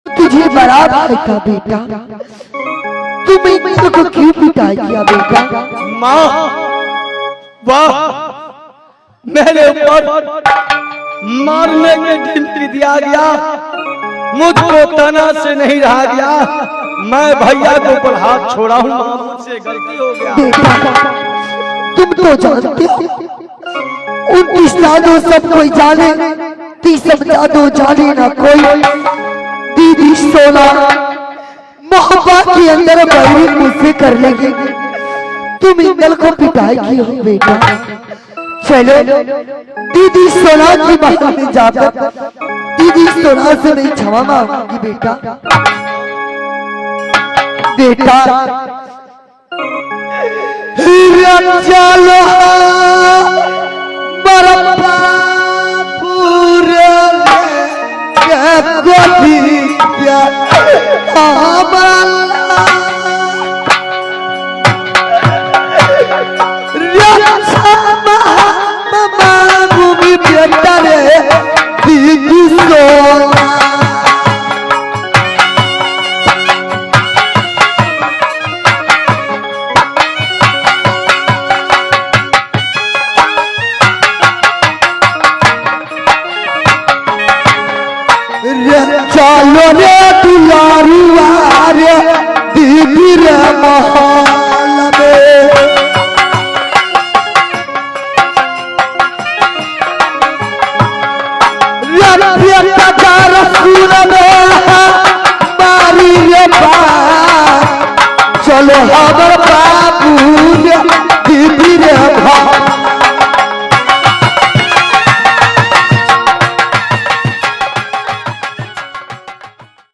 तुझे बड़ा भाई का बेटा, तुम इंद्र को क्यों पिटाई किया बेटा? माँ, वाह, मेरे ऊपर मारने के ढिमकी दिया गया, मुझको तना से नहीं रहा गया। मैं भैया के ऊपर हाथ छोड़ा हूँ, माँ मुझसे गलती हो गया। बेटा, तुम तो जानते हो 29 जादू सब कोई जाने, 30 जादू जाने ना कोई। दीदी सोना मोहब्बत के अंदर बैरी मुझसे कर लेगी, तुम इंदल को पिटाई की हो बेटा। चलो दीदी सोना की बात में जाकर दीदी सोना से नहीं क्षमा मांगूंगी बेटा। बेटा चलो बरपा पूरा क्या भूमि बेटा रे दीदी सोना। चलो रे दुलारुआ रे दीदी रे महा